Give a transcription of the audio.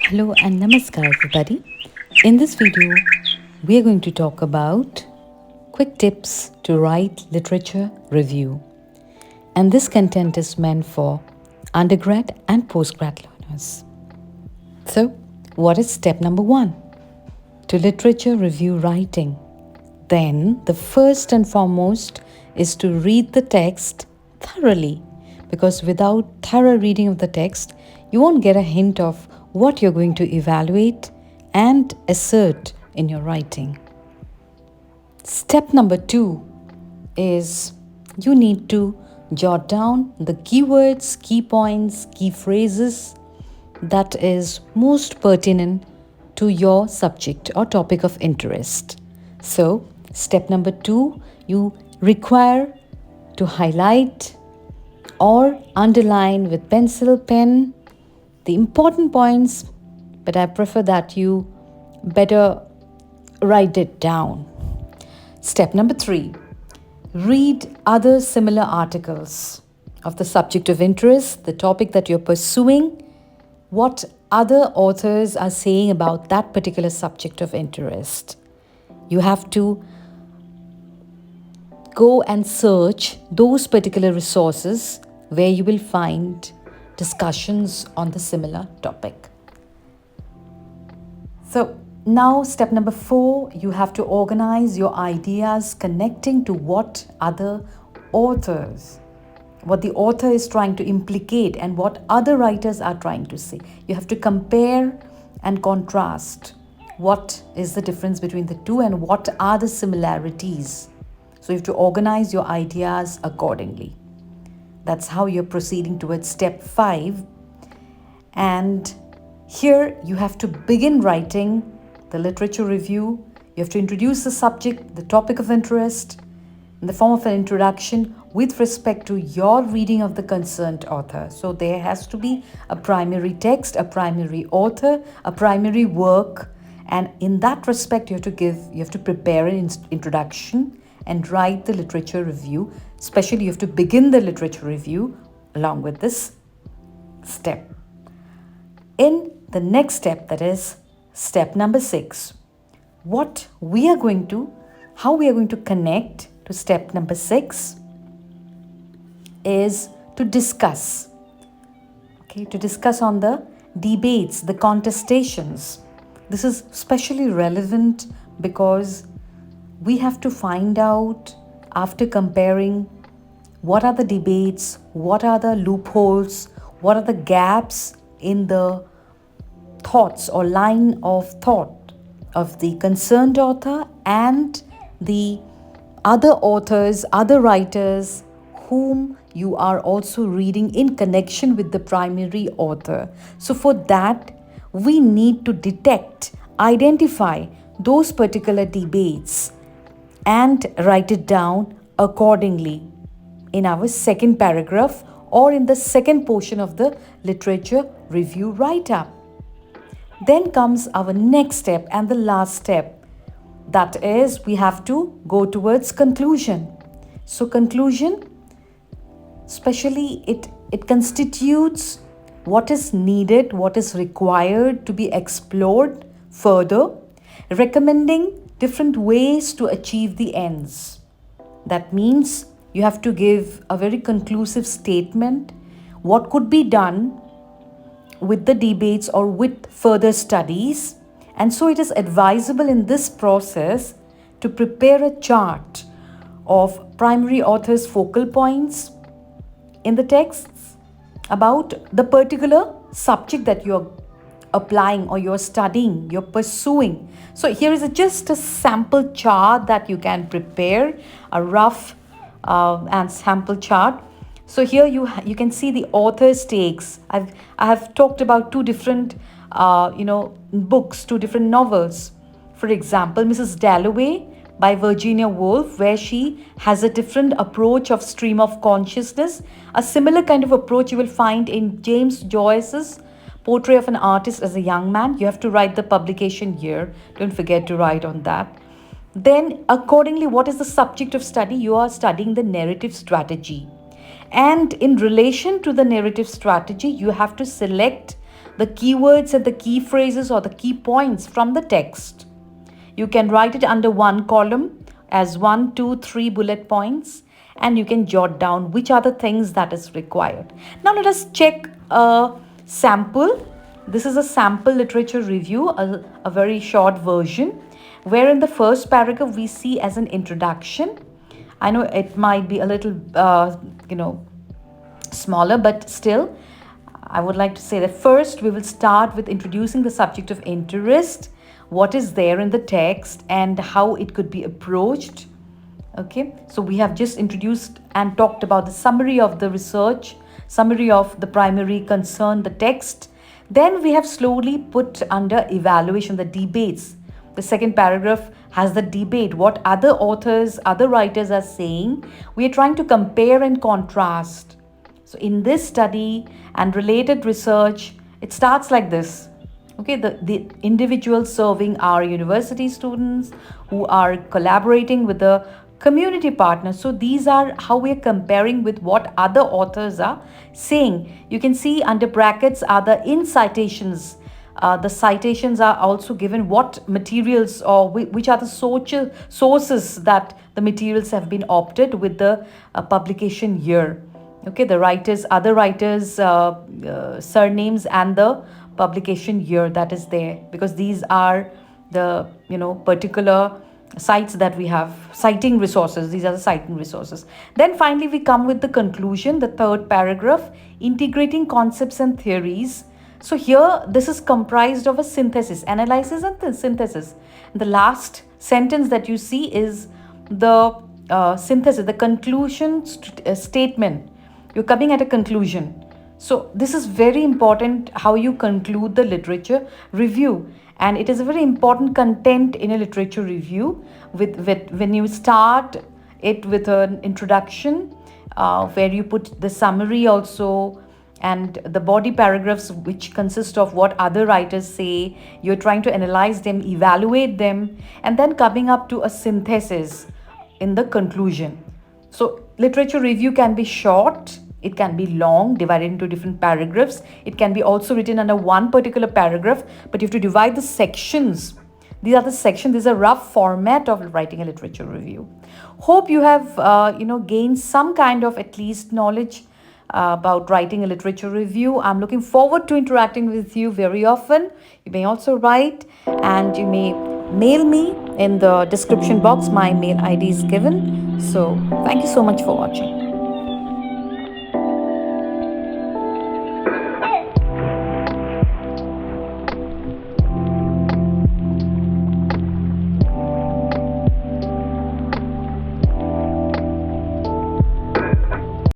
Hello and namaskar everybody. In this video, we are going to talk about quick tips to write literature review. And this content is meant for undergrad and postgrad learners. So, what is step number 1 to literature review writing? Then, the first and foremost is to read the text thoroughly, because without thorough reading of the text, you won't get a hint of what you're going to evaluate and assert in your writing. Step number 2 is you need to jot down the keywords, key points, key phrases that is most pertinent to your subject or topic of interest. So, step number 2, you require to highlight or underline with pencil, pen the important points, but I prefer that you better write it down. Step number 3, read other similar articles of the subject of interest, the topic that you're pursuing, what other authors are saying about that particular subject of interest. You have to go and search those particular resources where you will find discussions on the similar topic. So now step number 4, you have to organize your ideas connecting to what the author is trying to implicate and what other writers are trying to say. You have to compare and contrast what is the difference between the two and what are the similarities. So you have to organize your ideas accordingly. That's how you're proceeding towards step 5. And here you have to begin writing the literature review. You have to introduce the subject, the topic of interest, in the form of an introduction with respect to your reading of the concerned author. So there has to be a primary text, a primary author, a primary work. And in that respect, you have to prepare an introduction and write the literature review. Especially, you have to begin the literature review along with this step. In the next step, that is step number 6, how we are going to connect to step number 6 is to discuss. To discuss on the debates, the contestations. This is especially relevant because we have to find out, after comparing, what are the debates, what are the loopholes, what are the gaps in the thoughts or line of thought of the concerned author and the other authors, other writers whom you are also reading in connection with the primary author. So for that, we need to identify those particular debates and write it down accordingly in our second paragraph or in the second portion of the literature review write-up. Then comes our next step and the last step. That is, we have to go towards conclusion. So conclusion, especially it constitutes what is needed, what is required to be explored further, recommending different ways to achieve the ends. That means you have to give a very conclusive statement, what could be done with the debates or with further studies. And so it is advisable in this process to prepare a chart of primary author's focal points in the texts about the particular subject that you're applying or you're studying, you're pursuing. So here is just a sample chart that you can prepare, a rough and sample chart. So here you can see the author's takes. I have talked about two different books, two different novels. For example, Mrs. Dalloway by Virginia Woolf, where she has a different approach of stream of consciousness. A similar kind of approach you will find in James Joyce's Portrait of an Artist as a Young Man. You have to write the publication year. Don't forget to write on that. Then accordingly, what is the subject of study? You are studying the narrative strategy. And in relation to the narrative strategy, you have to select the keywords and the key phrases or the key points from the text. You can write it under one column as 1, 2, 3 bullet points, and you can jot down which are the things that is required. Now let us check a sample. This is a sample literature review, a very short version, where in the first paragraph we see as an introduction. I know it might be a little, smaller, but still, I would like to say that first we will start with introducing the subject of interest, what is there in the text, and how it could be approached. Okay, so we have just introduced and talked about the summary of the research, summary of the primary concern, the text. Then we have slowly put under evaluation the debates. The second paragraph has the debate, what other authors, other writers are saying. We are trying to compare and contrast. So in this study and related research, it starts like this. Okay, the individuals serving our university students who are collaborating with the community partners. So these are how we are comparing with what other authors are saying. You can see under brackets are the in citations. The citations are also given what materials or which are the sources that the materials have been opted with the publication year. Okay, the writers, other writers, surnames, and the publication year that is there, because these are the particular sites that we have, citing resources. These are the citing resources. Then finally we come with the conclusion, the third paragraph, integrating concepts and theories. So here this is comprised of a synthesis, analysis and the synthesis. The last sentence that you see is the synthesis, the conclusion statement. You're coming at a conclusion. So this is very important, how you conclude the literature review. And it is a very important content in a literature review with when you start it with an introduction, where you put the summary also, and the body paragraphs which consist of what other writers say. You're trying to analyze them, evaluate them, and then coming up to a synthesis in the conclusion. So literature review can be short, it can be long, divided into different paragraphs. It can be also written under one particular paragraph, but you have to divide the sections. These are the sections. This is a rough format of writing a literature review. Hope you have gained some kind of at least knowledge about writing a literature review. I'm looking forward to interacting with you very often. You may also write, and you may mail me in the description box. My mail ID is given. So thank you so much for watching.